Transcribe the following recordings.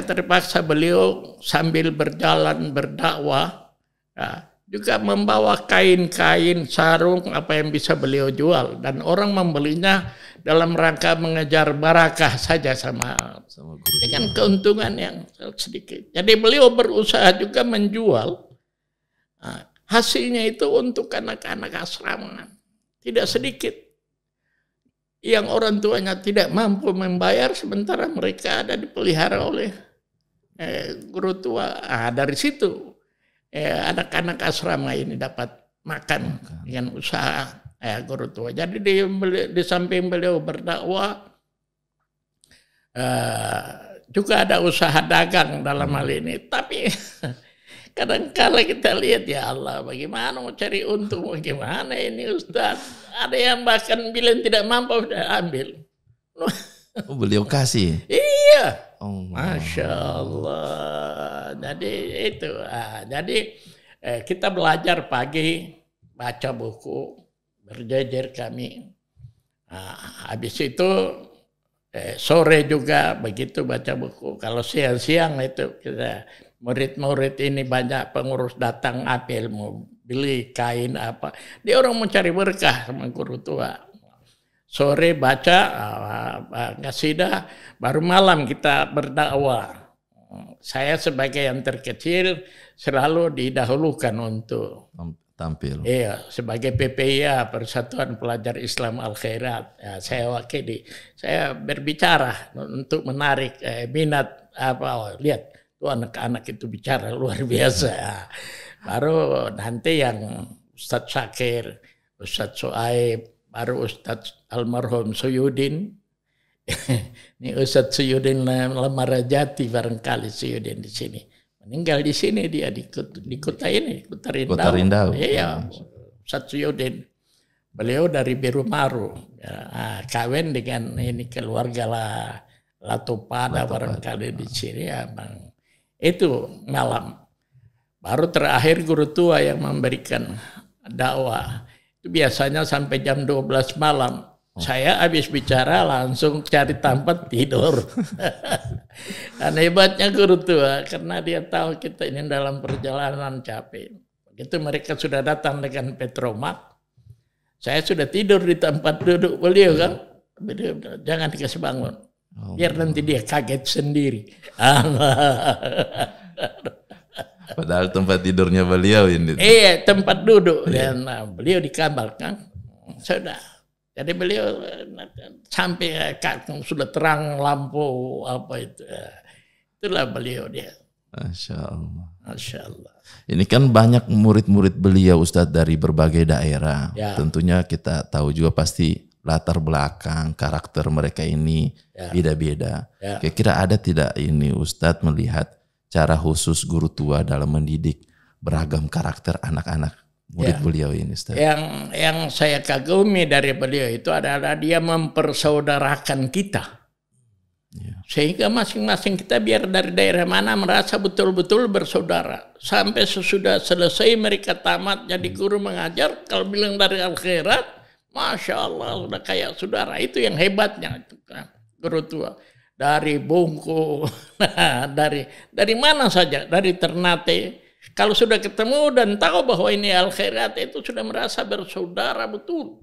maka terpaksa beliau sambil berjalan berdakwah juga membawa kain-kain, sarung, apa yang bisa beliau jual. Dan orang membelinya dalam rangka mengejar barakah saja sama guru, dengan keuntungan yang sedikit. Jadi beliau berusaha juga menjual. Hasilnya itu untuk anak-anak asrama. Tidak sedikit yang orang tuanya tidak mampu membayar, sementara mereka ada dipelihara oleh guru tua. Dari situ anak-anak asrama ini dapat makan dengan usaha guru tua. Jadi di samping beliau berdakwah, juga ada usaha dagang dalam hal ini. Tapi kadang-kala kita lihat, ya Allah, bagaimana mau cari untung, bagaimana ini Ustaz. Ada yang bahkan bilang tidak mampu, sudah ambil. Beliau kasih? Iya. Masya Allah. Jadi itu. Jadi kita belajar pagi, baca buku, berjejer kami. Habis itu sore juga begitu baca buku. Kalau siang-siang itu kita murid-murid ini banyak pengurus datang apel mau beli kain apa. Dia orang mau cari berkah sama guru tua. Sore baca qasidah, baru malam kita berdakwah. Saya sebagai yang terkecil selalu didahulukan untuk tampil. Iya, sebagai PPIA, Persatuan Pelajar Islam Al-Khairat. Ya, saya wakili. Saya berbicara untuk menarik minat lihat tuh anak-anak itu bicara luar biasa. Baru nanti yang Ustadz Syakir, Ustadz Soaib, baru Ustadz almarhum Suyudin. Ini Ustadz Suyudin Lamarajati barangkali Suyudin di sini. Meninggal di sini dia di kota ini, Kota Rindau. Iya, Ustadz Suyudin. Beliau dari Biru Maru. Kawin dengan ini keluarga Latopada barangkali di sini. Itu malam. Baru terakhir guru tua yang memberikan dakwah. Itu biasanya sampai jam 12 malam. Saya habis bicara langsung cari tempat tidur. Dan hebatnya guru tua, karena dia tahu kita ini dalam perjalanan capek. Begitu mereka sudah datang dengan petromak, saya sudah tidur di tempat duduk beliau kan. Beliau bilang, jangan dikasih bangun. Biar nanti dia kaget sendiri. Padahal tempat tidurnya beliau ini. Iya, tempat duduk. Dan beliau di kamar kan. Sudah. Jadi beliau sampai sudah terang lampu apa itu. Itulah beliau dia. Masya Allah. Masya Allah. Ini kan banyak murid-murid beliau Ustadz dari berbagai daerah. Ya. Tentunya kita tahu juga pasti latar belakang, karakter mereka ini beda-beda. Ya. Kira-kira ada tidak ini Ustadz melihat cara khusus guru tua dalam mendidik beragam karakter anak-anak murid beliau ini, Ustaz? Yang saya kagumi dari beliau itu adalah dia mempersaudarakan kita. Sehingga masing-masing kita biar dari daerah mana merasa betul-betul bersaudara. Sampai sesudah selesai mereka tamat jadi guru mengajar, kalau bilang dari akhirat, Masya Allah udah kayak saudara. Itu yang hebatnya guru tua. Dari Bungku, dari mana saja, dari Ternate. Kalau sudah ketemu dan tahu bahwa ini Al-Khairat, itu sudah merasa bersaudara betul.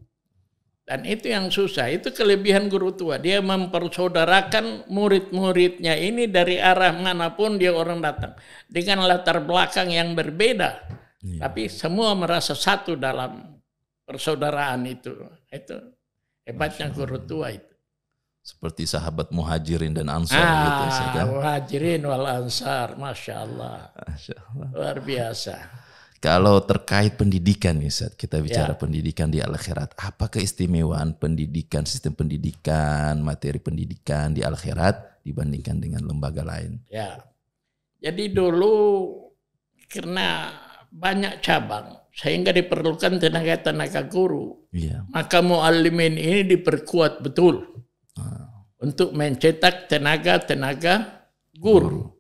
Dan itu yang susah, itu kelebihan guru tua. Dia mempersaudarakan murid-muridnya ini dari arah manapun dia orang datang. Dengan latar belakang yang berbeda. Tapi semua merasa satu dalam persaudaraan itu. Itu hebatnya guru tua itu. Seperti sahabat muhajirin dan ansar gitu. Muhajirin wal ansar, Masya Allah. Luar biasa. Kalau terkait pendidikan nih, Ustaz, kita bicara pendidikan di Al-Khairat. Apa keistimewaan pendidikan, sistem pendidikan, materi pendidikan di Al-Khairat dibandingkan dengan lembaga lain? Ya, jadi dulu karena banyak cabang, sehingga diperlukan tenaga-tenaga guru. Maka muallimin ini diperkuat betul. Untuk mencetak tenaga-tenaga guru.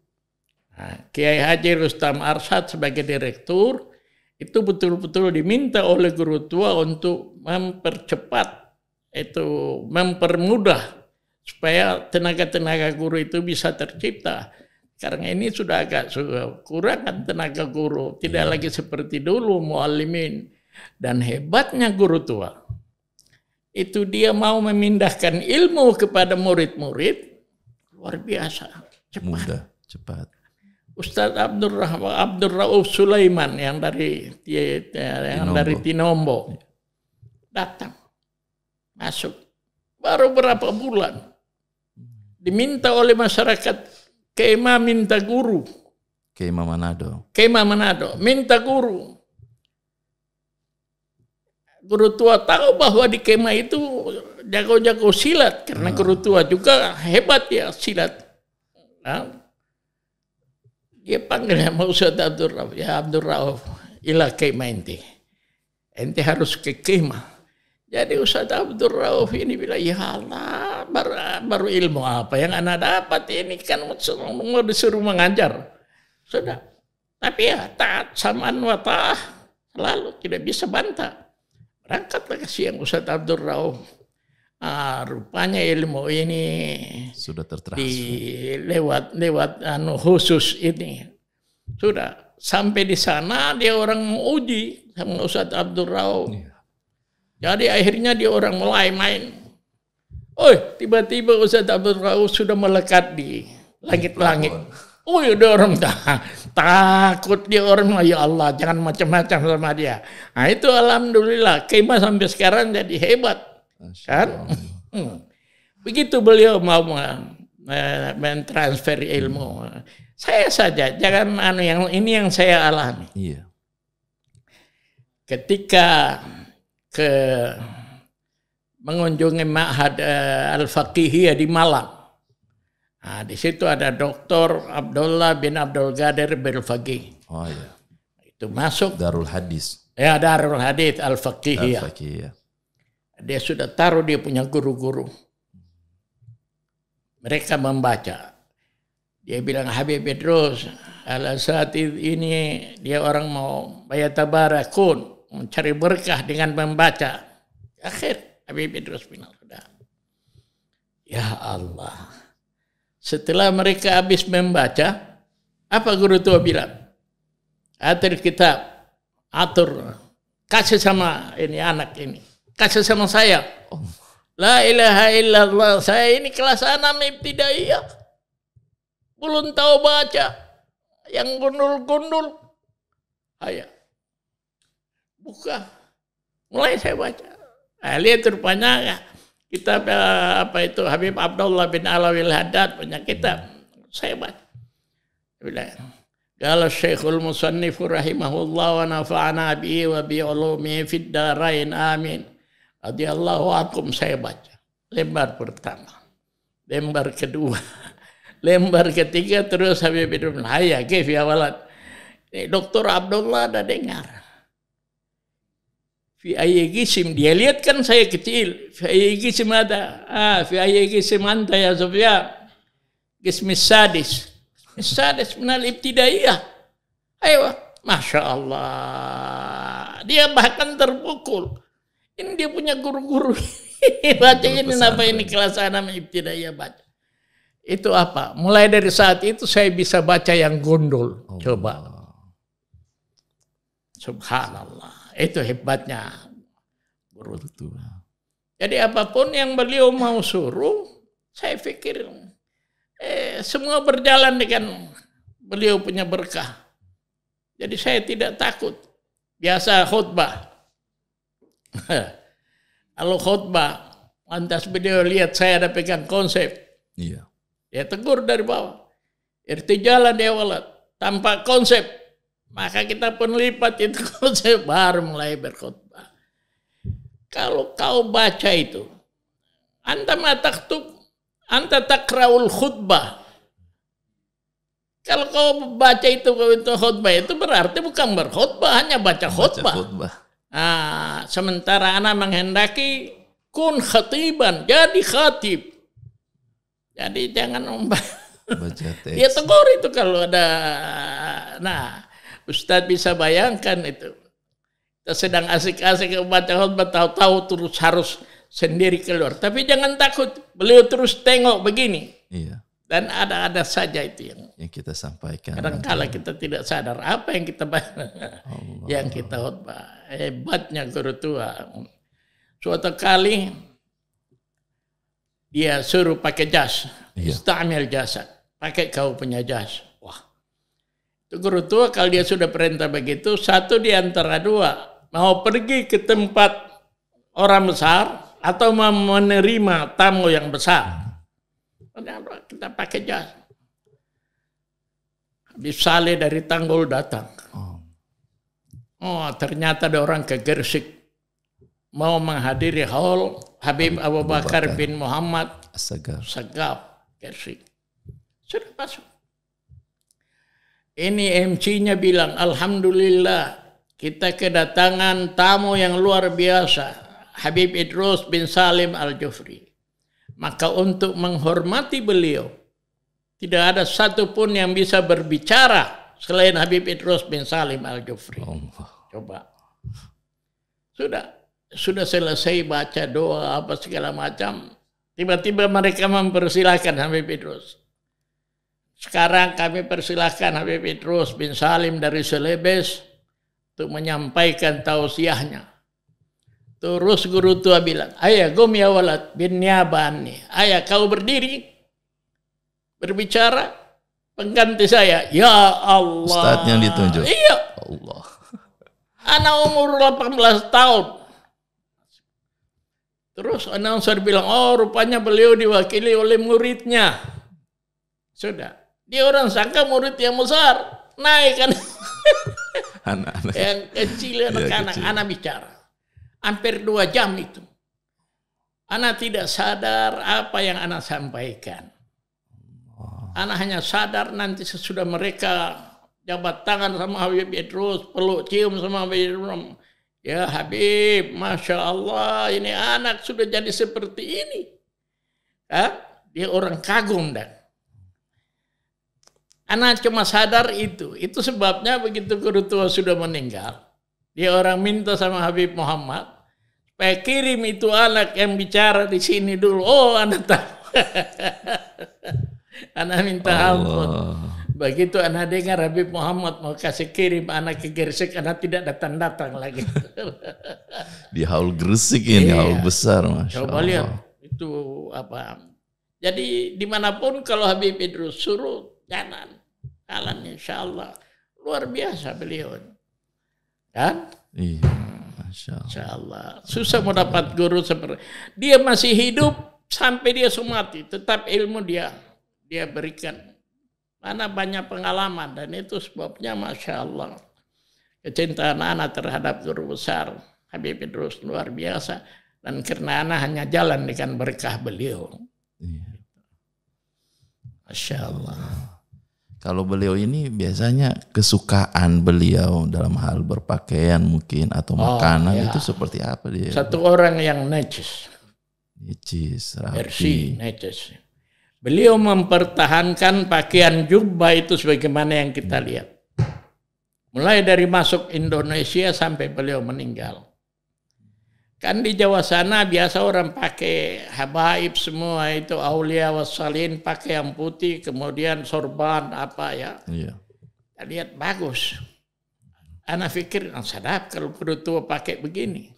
Kiai Haji Rustam Arsyad sebagai direktur itu betul-betul diminta oleh guru tua untuk mempercepat, itu mempermudah supaya tenaga-tenaga guru itu bisa tercipta. Sekarang ini sudah agak kurang kan tenaga guru. Tidak lagi seperti dulu muallimin. Dan hebatnya guru tua. Itu dia mau memindahkan ilmu kepada murid-murid. Luar biasa. Cepat. Mudah, cepat. Ustadz Abdul Rauf Sulaiman yang dari Tinombo datang masuk baru berapa bulan diminta oleh masyarakat Kemah minta guru. Kemah Manado minta guru. Guru tua tahu bahwa di Kemah itu jago-jago silat karena guru tua juga hebat ya silat. Nah, dia panggil sama Ustadz Abdul Rauf, ya Abdul Rauf, ila Kemah ente harus ke Kemah. Jadi Ustadz Abdul Rauf ini bilang, ya Allah, baru ilmu apa yang anak dapat ini kan mau disuruh mengajar. Sudah, tapi ya taat samaan wa ta'ah selalu tidak bisa bantah. Berangkatlah ke siang Ustadz Abdul Rauf. Rupanya ilmu ini sudah tertransfer lewat khusus ini. Sudah sampai di sana dia orang mau uji sama Ustadz Abdul Rauf. Jadi akhirnya dia orang mulai main. Tiba-tiba Ustadz Abdul Rauf sudah melekat di langit-langit. Dia orang takut dia orang, ya Allah jangan macam-macam sama dia. Nah itu alhamdulillah Kemah sampai sekarang jadi hebat. Kan? Begitu beliau mau mentransfer ilmu. Saya saja, jangan yang saya alami. Iya. Ketika mengunjungi Ma'had Al-Faqihiyah di Malang. Nah, di situ ada Dr. Abdullah bin Abdul Qadir Bil-Faqih. Oh iya. Itu masuk Darul Hadis. Ya, Darul Hadis Al-Faqihiyah. Al-Faqihiyah. Dia sudah taruh dia punya guru-guru. Mereka membaca. Dia bilang Habib Idrus Al-Asatidh ini dia orang mau bayatabarakun, mencari berkah dengan membaca. Akhir Habib Idrus bilang sudah. Ya Allah. Setelah mereka habis membaca, apa guru tua bilang? Atur kitab, kasih sama ini anak ini. Kasih sama saya. La ilaha illallah. Saya ini kelas 6 ibtidaiyah. Belum tahu baca. Yang gundul-gundul. Ayo. Buka. Mulai saya baca. Nah, lihat rupanya kitab Habib Abdullah bin Alawil Haddad punya kitab. Saya baca. Qala Syekhul Musannif rahimahullah wa nafa'ana bihi wa bi ulumihi fid darain amin. Radhiyallahu ankum. Saya baca lembar pertama, lembar kedua, lembar ketiga, terus Habib Idrus haya kif ya walad. Dr. Abdullah ada dengar. Fi ayyi qisim, dia lihat kan saya kecil. Fi ayyi qisim ada. Fi ayyi qisim anta ya Sufyan. Qismis sadis. Sadis minal ibtidaiyah. Ayo, Masya Allah. Dia bahkan terpukul. Ini dia punya guru-guru. Baca ini apa ini kelas 6 ibtidaiyah baca. Itu apa? Mulai dari saat itu saya bisa baca yang gondol. Coba. Subhanallah. Itu hebatnya guru tua. Jadi apapun yang beliau mau suruh, saya pikir semua berjalan dengan beliau punya berkah. Jadi saya tidak takut. Biasa khutbah. Kalau khutbah, lantas beliau lihat saya ada pegang konsep. Iya. Dia tegur dari bawah. Irtijalan dia walad. Tanpa konsep. Maka kita pun lipat itu konsep. Baru mulai berkhutbah. Kalau kau baca itu. Anta ma taktub. Anta takraul khutbah. Kalau kau baca itu khutbah itu berarti bukan berkhutbah. Hanya baca khutbah. Sementara anak menghendaki kun khatiban, jadi khatib. Jadi jangan baca teks. Dia tegur itu kalau ada. Nah, Ustadz bisa bayangkan itu. Kita sedang asik-asik baca khutbah, tahu-tahu terus harus sendiri keluar. Tapi jangan takut, beliau terus tengok begini. Iya. Dan ada saja itu yang kita sampaikan. Kadang-kala kita tidak sadar apa yang kita yang kita khotbah. Hebatnya guru tua. Suatu kali dia suruh pakai jas, istamil jasa, pakai kau punya jas. Wah, itu guru tua kalau dia sudah perintah begitu, satu di antara dua mau pergi ke tempat orang besar atau mau menerima tamu yang besar. Kita pakai jas. Habis saleh dari Tanggul datang. Oh, ternyata ada orang ke Gresik mau menghadiri haul Habib Abu Bakar bin Muhammad Sagaf Gresik. Sudah masuk. Ini MC-nya bilang, alhamdulillah kita kedatangan tamu yang luar biasa, Habib Idrus bin Salim Al-Jufri. Maka untuk menghormati beliau, tidak ada satupun yang bisa berbicara selain Habib Idrus bin Salim Al-Jufri. Coba. Sudah selesai baca doa apa segala macam, tiba-tiba mereka mempersilahkan Habib Idrus. Sekarang kami persilahkan Habib Idrus bin Salim dari Celebes untuk menyampaikan tausiahnya. Terus guru tua bilang, ayah gom ya walad bin Nyabani, ayah kau berdiri berbicara pengganti saya. Ya Allah. Ustadz yang ditunjuk. Iya. Allah. Anak umur 18 tahun. Terus announcer bilang, oh rupanya beliau diwakili oleh muridnya. Sudah. Dia orang sangka murid yang besar. Naik kan. Anak-anak. Yang kecil, anak-anak. Anak bicara. Hampir 2 jam itu. Anak tidak sadar apa yang anak sampaikan. Anak hanya sadar nanti sesudah mereka jabat tangan sama Habib Idrus, peluk cium sama Habib Idrus. Ya Habib, Masya Allah, ini anak sudah jadi seperti ini. Dia orang kagum dan. Anak cuma sadar itu. Itu sebabnya begitu guru tua sudah meninggal. Dia orang minta sama Habib Muhammad, supaya kirim itu anak yang bicara di sini dulu. Oh, anak tahu. Anak minta ampun. Begitu anak dengar Habib Muhammad mau kasih kirim anak ke Gresik, anak tidak datang-datang lagi. Di haul Gresik ini, haul besar, Masya Coba Allah. lihat, itu apa. Jadi dimanapun kalau Habib Idrus suruh, jalan insya Allah. Luar biasa beliau. Kan? Iya, Masya Allah. Susah mau dapat guru seperti dia masih hidup sampai dia mati, tetap ilmu dia berikan. Mana banyak pengalaman dan itu sebabnya Masya Allah kecintaan anak terhadap guru besar Habib Idrus luar biasa, dan karena anak hanya jalan dengan berkah beliau. Iya. Masya Allah. Kalau beliau ini biasanya kesukaan beliau dalam hal berpakaian mungkin atau makanan itu seperti apa dia? Satu orang yang najis. Najis, bersih, rapi. najis. Beliau mempertahankan pakaian jubah itu sebagaimana yang kita lihat. Mulai dari masuk Indonesia sampai beliau meninggal. Kan di Jawa sana biasa orang pakai habaib semua itu, aulia wassalin pakai yang putih, kemudian sorban apa ya. Iya. Kita lihat bagus. Anak pikir sadap kalau guru tua pakai begini.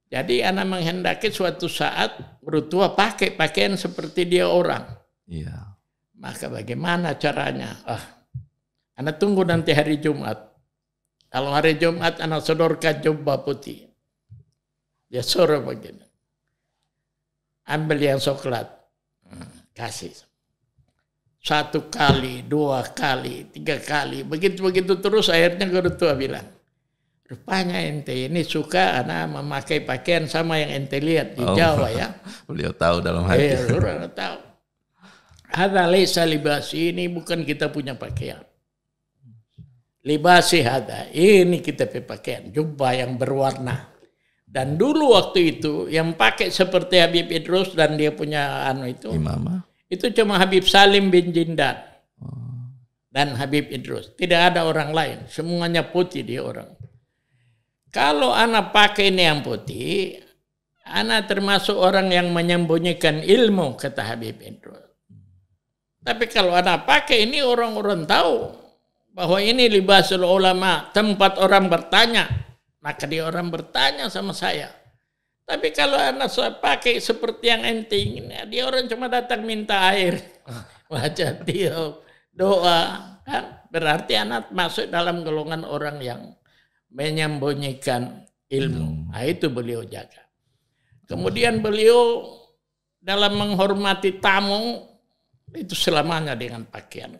Jadi anak menghendaki suatu saat guru tua pakai pakaian seperti dia orang. Iya. Maka bagaimana caranya? Anak tunggu nanti hari Jumat. Kalau hari Jumat anak sodorkan jubah putih. Dia suruh begini. Ambil yang coklat. Kasih. 1 kali, 2 kali, 3 kali. Begitu-begitu terus akhirnya guru tua bilang, rupanya ente ini suka anak memakai pakaian sama yang ente lihat di Jawa ya. Beliau tahu dalam hati. Beliau tahu. Hadza laisa libasi, ini bukan kita punya pakaian. Libasi hadza, ini kita punya pakaian. Jubah yang berwarna. Dan dulu waktu itu yang pakai seperti Habib Idrus dan dia punya Imamah. Itu cuma Habib Salim bin Jindan dan Habib Idrus. Tidak ada orang lain. Semuanya putih dia orang. Kalau anak pakai ini yang putih, anak termasuk orang yang menyembunyikan ilmu, kata Habib Idrus. Tapi kalau Anda pakai ini orang-orang tahu bahwa ini libasul ulama, tempat orang bertanya, maka dia orang bertanya sama saya. Tapi kalau Anda pakai seperti yang ente ingin, dia orang cuma datang minta air, baca tiup, doa, kan? Berarti Anda masuk dalam golongan orang yang menyembunyikan ilmu. Nah, itu beliau jaga. Kemudian beliau dalam menghormati tamu itu selamanya dengan pakaian.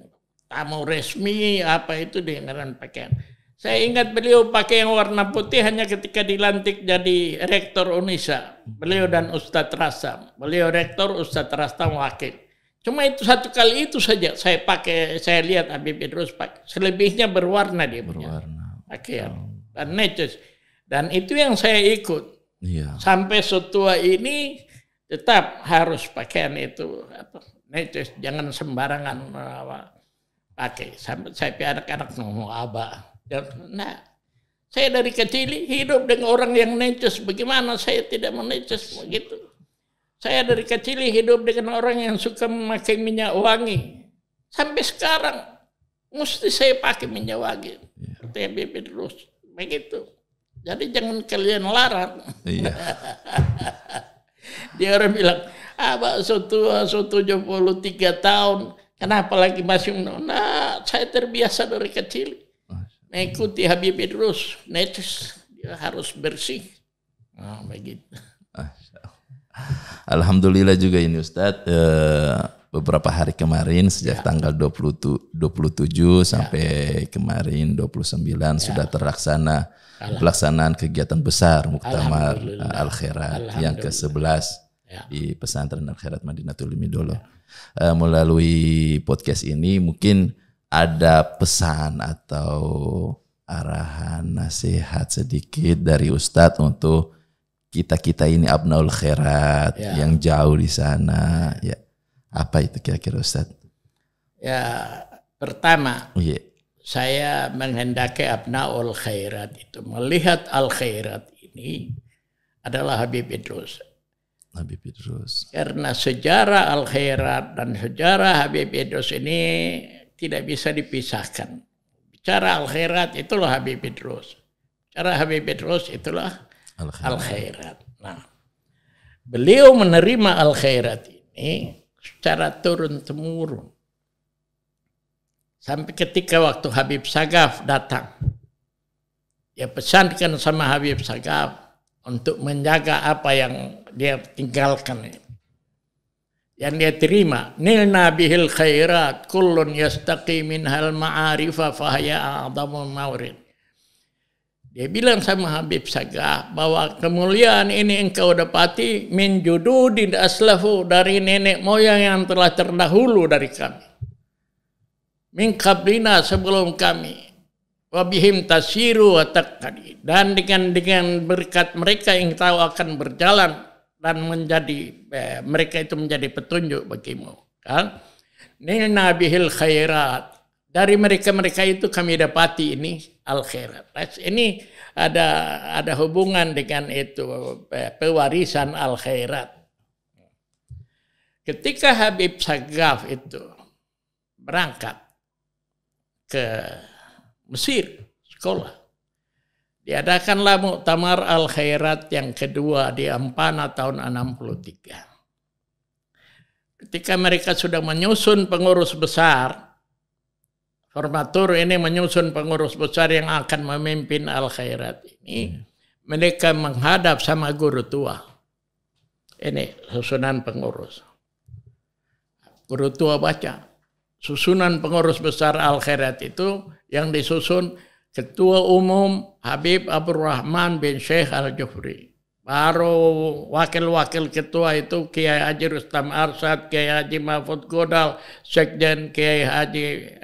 Tamu resmi apa itu dengan pakaian. Saya ingat beliau pakai yang warna putih hanya ketika dilantik jadi rektor UNISA. Beliau dan Ustadz Rasam. Beliau rektor, Ustadz Rasam wakil. Cuma itu satu kali itu saja saya pakai, saya lihat Habib Idrus pakai. Selebihnya berwarna dia punya pakaian. Dan neces. Dan itu yang saya ikut. Iya. Sampai setua ini tetap harus pakaian itu neces, jangan sembarangan pakai. Sampai saya anak-anak ngomong abah. Nah, saya dari kecil hidup dengan orang yang neces. Bagaimana saya tidak meneces begitu? Saya dari kecil hidup dengan orang yang suka memakai minyak wangi. Sampai sekarang mesti saya pakai minyak wangi. Seperti Habib Idrus. Begitu. Jadi jangan kalian larang. Iya. Dia orang bilang, abah setua 73 tahun. Kenapa lagi masih? Nah, saya terbiasa dari kecil. Mengikuti Habib Idrus. Netes. Dia harus bersih. Nah, begitu. Alhamdulillah juga ini Ustadz, beberapa hari kemarin sejak tanggal 27 sampai kemarin 29 sudah terlaksana pelaksanaan kegiatan besar Muktamar Al-Khairat yang ke-11 di Pesantren Al-Khairat Madinatul Ilmi Dolo. Melalui podcast ini mungkin ada pesan atau arahan nasihat sedikit dari Ustadz untuk kita ini Abnaul Khairat yang jauh di sana, ya apa itu kira-kira Ustadz? Ya pertama, saya menghendaki Abnaul Khairat itu melihat Al Khairat ini adalah Habib Idrus. Habib Idrus. Karena sejarah Al Khairat dan sejarah Habib Idrus ini tidak bisa dipisahkan. Bicara Al Khairat itulah Habib Idrus. Bicara Habib Idrus itulah Al Khairat. Nah, beliau menerima Al Khairat ini secara turun-temurun. Sampai ketika waktu Habib Sagaf datang, dia pesankan sama Habib Sagaf untuk menjaga apa yang dia tinggalkan. Yang dia terima, nilna bihil khairat, kullun yastaqi minhal ma'arifa fahya a'zamu mawrid. Dia bilang sama Habib Sagaf bahwa kemuliaan ini engkau dapati min jududin aslafu, dari nenek moyang yang telah terdahulu dari kami. Min qablina, sebelum kami. Wa bihim tasiru wa taqtadi, dan dengan berkat mereka yang tahu akan berjalan dan menjadi mereka itu menjadi petunjuk bagimu. Kan? Nilna bihil khairat, dari mereka-mereka itu kami dapati ini Al Khairat. Ini ada hubungan dengan itu pewarisan Al Khairat. Ketika Habib Sagaf itu berangkat ke Mesir sekolah, diadakanlah Muktamar Al Khairat yang kedua di Ampana tahun 63. Ketika mereka sudah menyusun pengurus besar, formatur ini menyusun pengurus besar yang akan memimpin Al Khairat ini, mereka menghadap sama guru tua. Ini susunan pengurus. Guru tua baca. Susunan pengurus besar Al Khairat itu yang disusun Ketua Umum Habib Abdurrahman bin Syekh Al-Jufri. Baru wakil-wakil ketua itu Kiai Haji Rustam Arsad, Kiai Haji Mahfud Godal, Sekjen Kiai Haji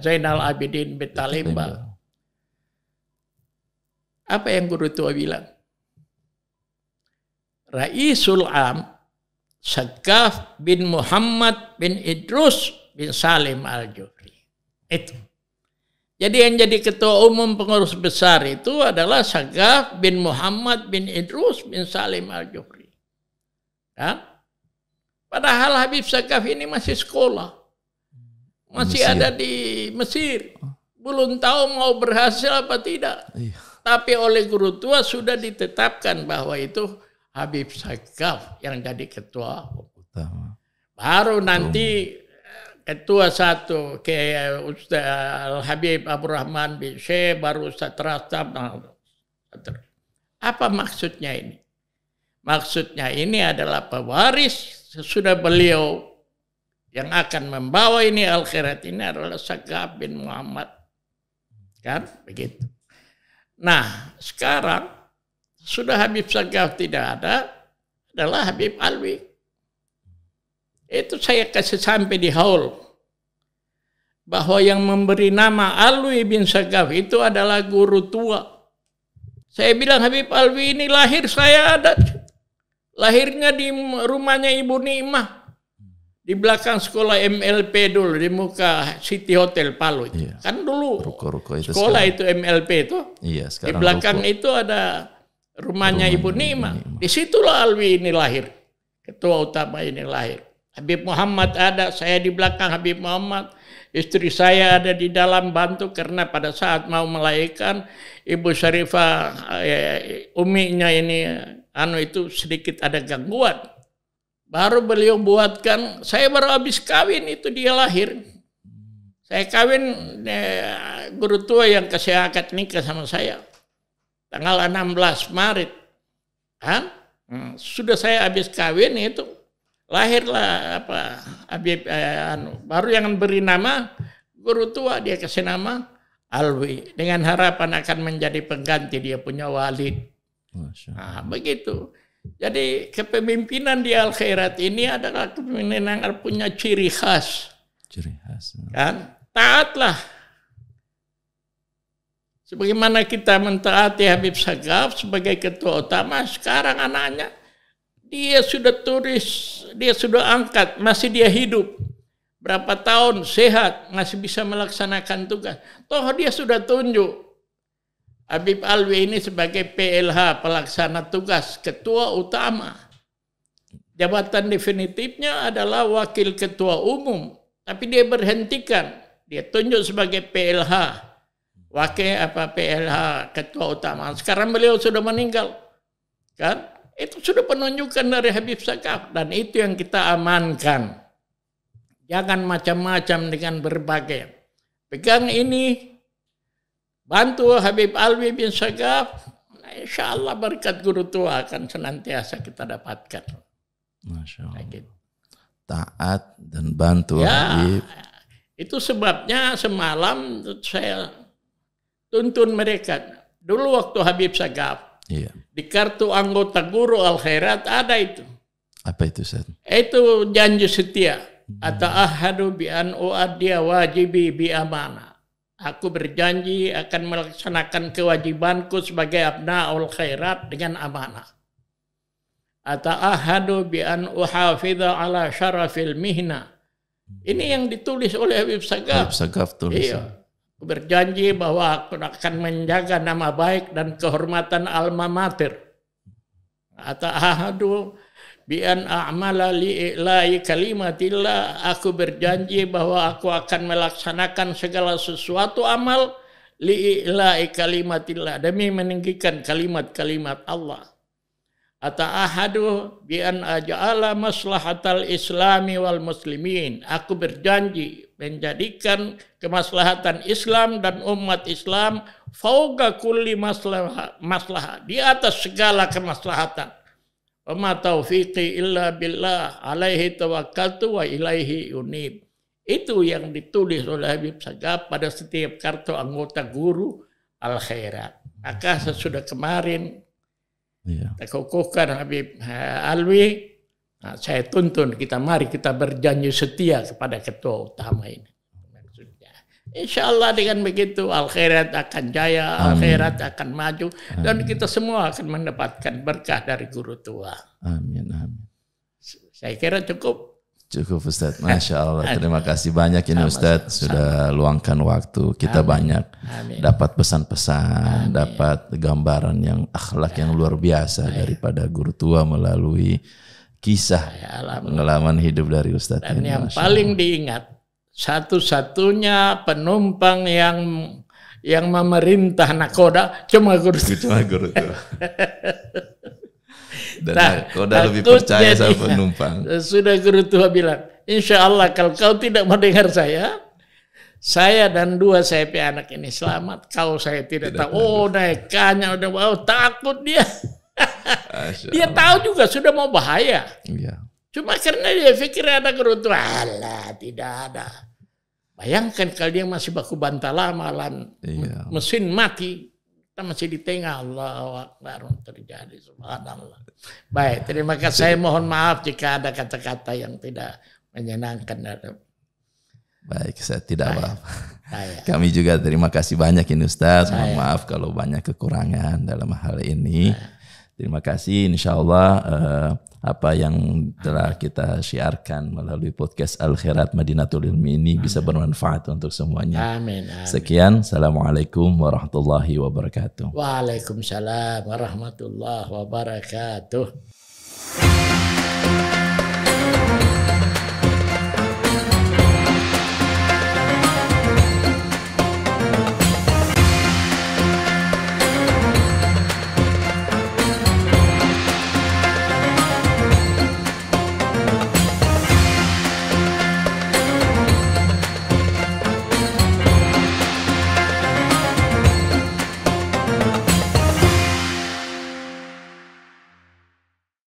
Zainal Abidin Betalimba. Apa yang guru tua bilang? Raisul Am Sagaf bin Muhammad bin Idrus bin Salim Al-Jufri. Itu. Jadi yang jadi ketua umum pengurus besar itu adalah Sagaf bin Muhammad bin Idrus bin Salim Al-Jufri. Ya? Padahal Habib Sagaf ini masih sekolah. Masih ada di Mesir. Belum tahu mau berhasil apa tidak. Iya. Tapi oleh guru tua sudah ditetapkan bahwa itu Habib Sagaf yang jadi ketua utama. Baru nanti ketua satu kayak Ustaz Habib Abdurrahman bin Syekh, baru Ustaz Rastam. Apa maksudnya ini? Maksudnya ini adalah pewaris sesudah beliau yang akan membawa ini akhirat ini adalah Sagaf bin Muhammad. Kan? Begitu. Nah, sekarang sudah Habib Sagaf tidak ada, adalah Habib Alwi. Itu saya kasih sampai di haul. Bahwa yang memberi nama Alwi bin Sagaf itu adalah guru tua. Saya bilang Habib Alwi ini lahir saya ada. Lahirnya di rumahnya Ibu Nikmah. Di belakang sekolah MLP dulu, di muka City Hotel Palu. Iya. Kan dulu ruko itu sekolah sekarang. Itu MLP itu. Iya, di belakang ruko. Itu ada rumahnya Ibu Nikmah. Disitulah Alwi ini lahir. Ketua utama ini lahir. Habib Muhammad ada, saya di belakang Habib Muhammad. Istri saya ada di dalam bantu karena pada saat mau melahirkan Ibu Syarifah uminya ini itu sedikit ada gangguan. Baru beliau buatkan, saya baru habis kawin itu dia lahir. Saya kawin guru tua yang kasih akad nikah sama saya. Tanggal 16 Maret. Kan? Sudah saya habis kawin itu. Lahirlah Habib baru yang beri nama guru tua, dia kasih nama Alwi. Dengan harapan akan menjadi pengganti dia punya Walid. Nah, begitu. Jadi kepemimpinan di Al-Khairat ini adalah kepemimpinan yang punya ciri khas. Ciri khas. Kan? Taatlah. Sebagaimana kita mentaati Habib Sagaf sebagai ketua utama, sekarang anaknya dia sudah tulis, dia sudah angkat, masih dia hidup. Berapa tahun sehat, masih bisa melaksanakan tugas. Toh dia sudah tunjuk. Habib Alwi ini sebagai PLH, pelaksana tugas, ketua utama. Jabatan definitifnya adalah wakil ketua umum. Tapi dia berhentikan. Dia tunjuk sebagai PLH. Wakil PLH, ketua utama. Sekarang beliau sudah meninggal. Kan? Itu sudah penunjukan dari Habib Sagaf. Dan itu yang kita amankan. Jangan macam-macam dengan berbagai. Pegang ini. Bantu Habib Alwi bin Sagaf, insya Allah berkat guru tua akan senantiasa kita dapatkan. Masya Allah. Gitu. Taat dan bantu Habib. Itu sebabnya semalam saya tuntun mereka. Dulu waktu Habib Sagaf, di kartu anggota guru Al-Khairat ada itu. Apa itu, Ustaz? Itu janji setia. Ata'ahadu bi an u'addiya wajibi bi amanah. Aku berjanji akan melaksanakan kewajibanku sebagai abna'ul khairat dengan amanah. Ata'ahadu bi an uhafidha ala syarafil mihna. Ini yang ditulis oleh Habib Sagaf. Habib Sagaf tulis. Iya. Aku berjanji bahwa aku akan menjaga nama baik dan kehormatan alma mater. Ata'ahadu bi an a'mala li'i'la'i kalimatillah. Aku berjanji bahwa aku akan melaksanakan segala sesuatu amal li'i'la'i kalimatillah, demi meninggikan kalimat-kalimat Allah. Ata'ahadu bi an aja'ala maslahatal islami wal muslimin. Aku berjanji menjadikan kemaslahatan Islam dan umat Islam fauqa kulli maslahah, di atas segala kemaslahatan. Wa ma taufiqi illa billah alaihi tawakkaltu wa ilaihi unib. Itu yang ditulis oleh Habib Sagaf pada setiap kartu anggota guru Al-Khairat. Maka sesudah kemarin kita kukuhkan Habib Alwi, saya tuntun mari kita berjanji setia kepada ketua utama ini. Insya Allah dengan begitu Al-Khairat akan jaya, Al-Khairat akan maju, dan kita semua akan mendapatkan berkah dari guru tua. Amin, amin. Saya kira cukup. Cukup Ustaz, Masya Allah. Terima kasih banyak ini Ustaz, sudah luangkan waktu. Kita banyak dapat pesan-pesan, dapat gambaran yang akhlak yang luar biasa daripada guru tua melalui kisah pengalaman hidup dari Ustaz. Dan yang paling diingat, satu-satunya penumpang yang memerintah nakoda cuma guru tua. Dan nakoda lebih percaya sama penumpang. Sudah guru tua bilang, insya Allah kalau kau tidak mendengar saya dan 2 CP anak ini selamat. Kau saya tidak tahu. Oh, naikannya udah takut dia. Dia tahu juga sudah mau bahaya. Iya. Cuma karena dia pikir ada guru tua. Alah, tidak ada. Bayangkan kalau dia masih baku bantala malam, mesin mati, kita masih di tengah. Allahu Akbar, terjadi, subhanallah. Baik, terima kasih. Saya mohon maaf jika ada kata-kata yang tidak menyenangkan. Baik, saya tidak apa-apa. Kami juga terima kasih banyak ini Ustaz. Mohon maaf kalau banyak kekurangan dalam hal ini. Terima kasih, insya Allah apa yang telah kita syiarkan melalui podcast Al-Khairat Madinatul Ilmi ini bisa bermanfaat untuk semuanya. Amin. Sekian, Assalamualaikum warahmatullahi wabarakatuh. Waalaikumsalam warahmatullahi wabarakatuh.